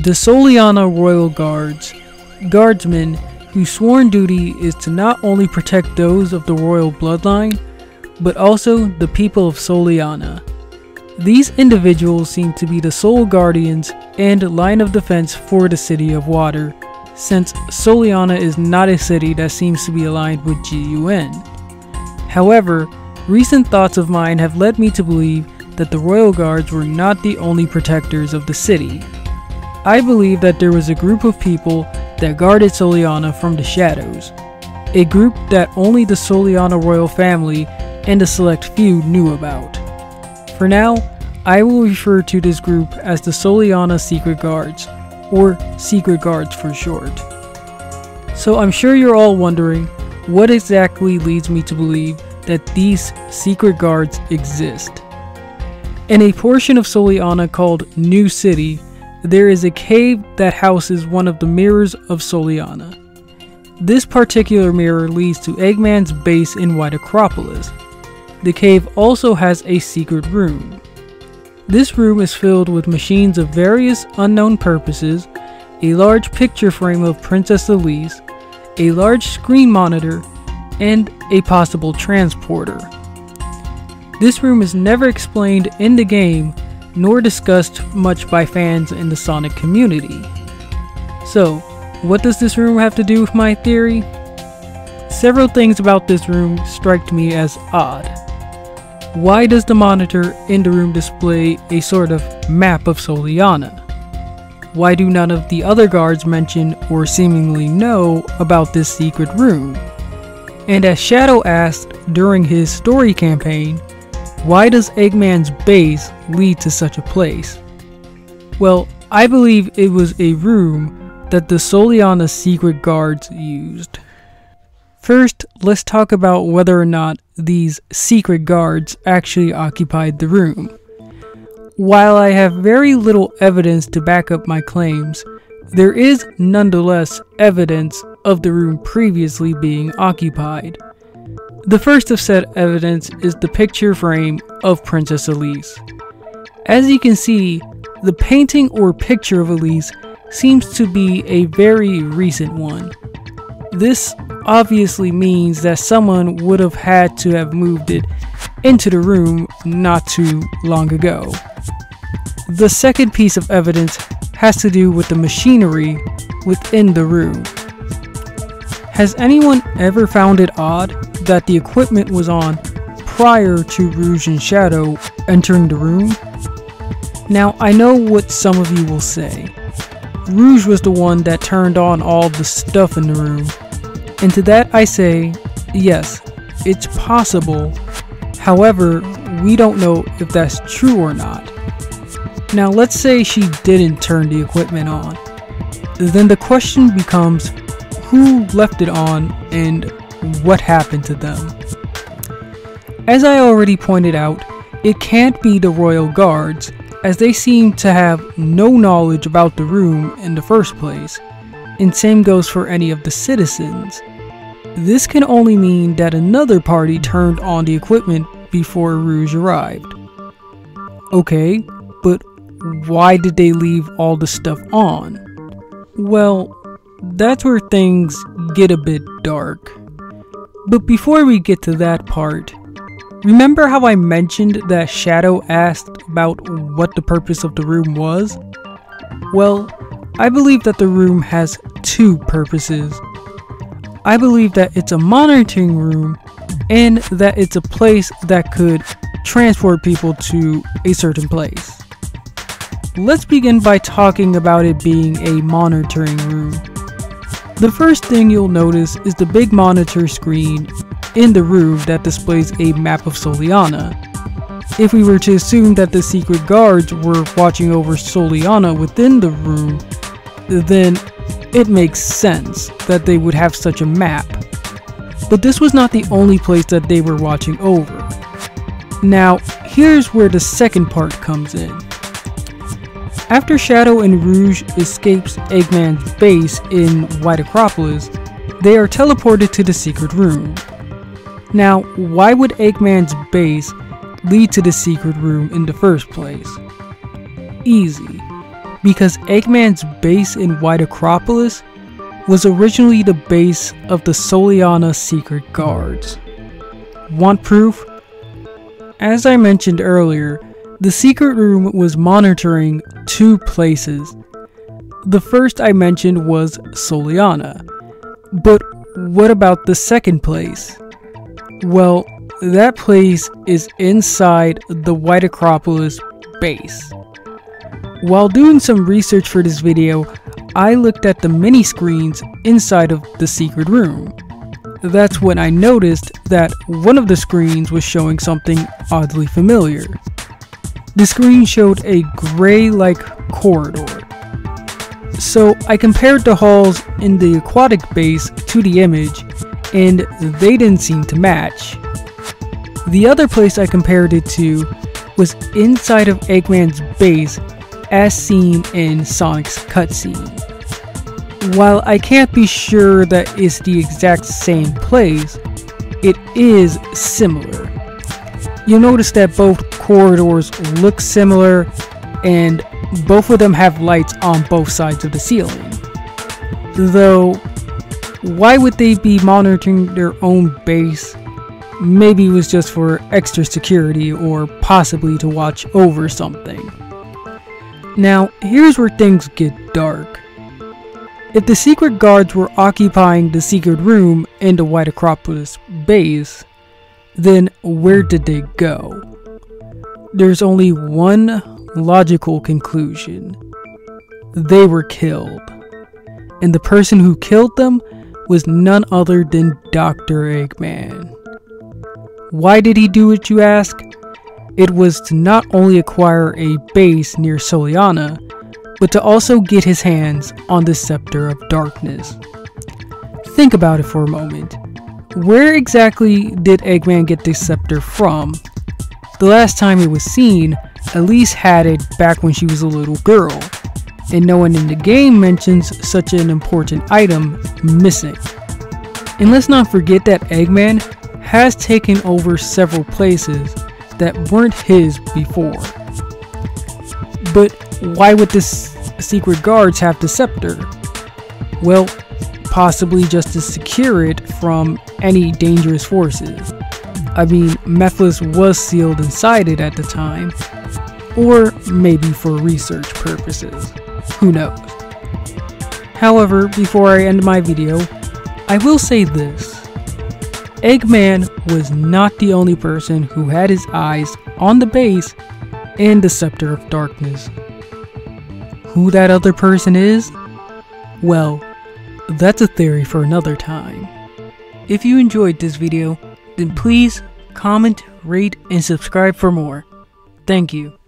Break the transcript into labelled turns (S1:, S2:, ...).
S1: The Soleanna Royal Guards, guardsmen whose sworn duty is to not only protect those of the royal bloodline, but also the people of Soleanna. These individuals seem to be the sole guardians and line of defense for the City of Water, since Soleanna is not a city that seems to be aligned with GUN. However, recent thoughts of mine have led me to believe that the Royal Guards were not the only protectors of the city. I believe that there was a group of people that guarded Soleanna from the shadows, a group that only the Soleanna royal family and a select few knew about. For now, I will refer to this group as the Soleanna Secret Guards, or Secret Guards for short. So I'm sure you're all wondering, what exactly leads me to believe that these Secret Guards exist? In a portion of Soleanna called New City, there is a cave that houses one of the mirrors of Soleanna. This particular mirror leads to Eggman's base in White Acropolis. The cave also has a secret room. This room is filled with machines of various unknown purposes, a large picture frame of Princess Elise, a large screen monitor, and a possible transporter. This room is never explained in the game, nor discussed much by fans in the Sonic community. So, what does this room have to do with my theory? Several things about this room strike me as odd. Why does the monitor in the room display a sort of map of Soleanna? Why do none of the other guards mention or seemingly know about this secret room? And as Shadow asked during his story campaign, why does Eggman's base lead to such a place? Well, I believe it was a room that the Soleanna Secret Guards used. First, let's talk about whether or not these Secret Guards actually occupied the room. While I have very little evidence to back up my claims, there is nonetheless evidence of the room previously being occupied. The first of said evidence is the picture frame of Princess Elise. As you can see, the painting or picture of Elise seems to be a very recent one. This obviously means that someone would have had to have moved it into the room not too long ago. The second piece of evidence has to do with the machinery within the room. Has anyone ever found it odd that the equipment was on prior to Rouge and Shadow entering the room? Now, I know what some of you will say. Rouge was the one that turned on all the stuff in the room. And to that I say, yes, it's possible. However, we don't know if that's true or not. Now, let's say she didn't turn the equipment on. Then the question becomes, who left it on and what happened to them? As I already pointed out, it can't be the Royal Guards, as they seem to have no knowledge about the room in the first place, and same goes for any of the citizens. This can only mean that another party turned on the equipment before Rouge arrived. Okay, but why did they leave all the stuff on? Well, that's where things get a bit dark. But before we get to that part, remember how I mentioned that Shadow asked about what the purpose of the room was? Well, I believe that the room has two purposes. I believe that it's a monitoring room and that it's a place that could transport people to a certain place. Let's begin by talking about it being a monitoring room. The first thing you'll notice is the big monitor screen in the room that displays a map of Soleanna. If we were to assume that the secret guards were watching over Soleanna within the room, then it makes sense that they would have such a map. But this was not the only place that they were watching over. Now, here's where the second part comes in. After Shadow and Rouge escapes Eggman's base in White Acropolis, they are teleported to the secret room. Now, why would Eggman's base lead to the secret room in the first place? Easy. because Eggman's base in White Acropolis was originally the base of the Soleanna secret guards. Want proof? As I mentioned earlier, the secret room was monitoring two places. The first I mentioned was Soleanna, but what about the second place? Well, that place is inside the White Acropolis base. While doing some research for this video, I looked at the mini screens inside of the secret room. That's when I noticed that one of the screens was showing something oddly familiar. The screen showed a gray-like corridor. So I compared the halls in the aquatic base to the image, and they didn't seem to match. The other place I compared it to was inside of Eggman's base as seen in Sonic's cutscene. While I can't be sure that it's the exact same place, it is similar. You'll notice that both corridors look similar and both of them have lights on both sides of the ceiling. Though, why would they be monitoring their own base? Maybe it was just for extra security or possibly to watch over something. Now, here's where things get dark. If the secret guards were occupying the secret room in the White Acropolis base, then where did they go? There's only one logical conclusion. They were killed. And the person who killed them was none other than Dr. Eggman. Why did he do it, you ask? It was to not only acquire a base near Soleanna, but to also get his hands on the Scepter of Darkness. Think about it for a moment. Where exactly did Eggman get this scepter from? The last time it was seen, Elise had it back when she was a little girl, and no one in the game mentions such an important item missing. And let's not forget that Eggman has taken over several places that weren't his before. But why would this secret guards have the scepter? Well, possibly just to secure it from any dangerous forces. I mean, Mephiles was sealed inside it at the time, or maybe for research purposes. Who knows? However, before I end my video, I will say this. Eggman was not the only person who had his eyes on the base and the Scepter of Darkness. Who that other person is? Well, that's a theory for another time. If you enjoyed this video, then please comment, rate, and subscribe for more. Thank you.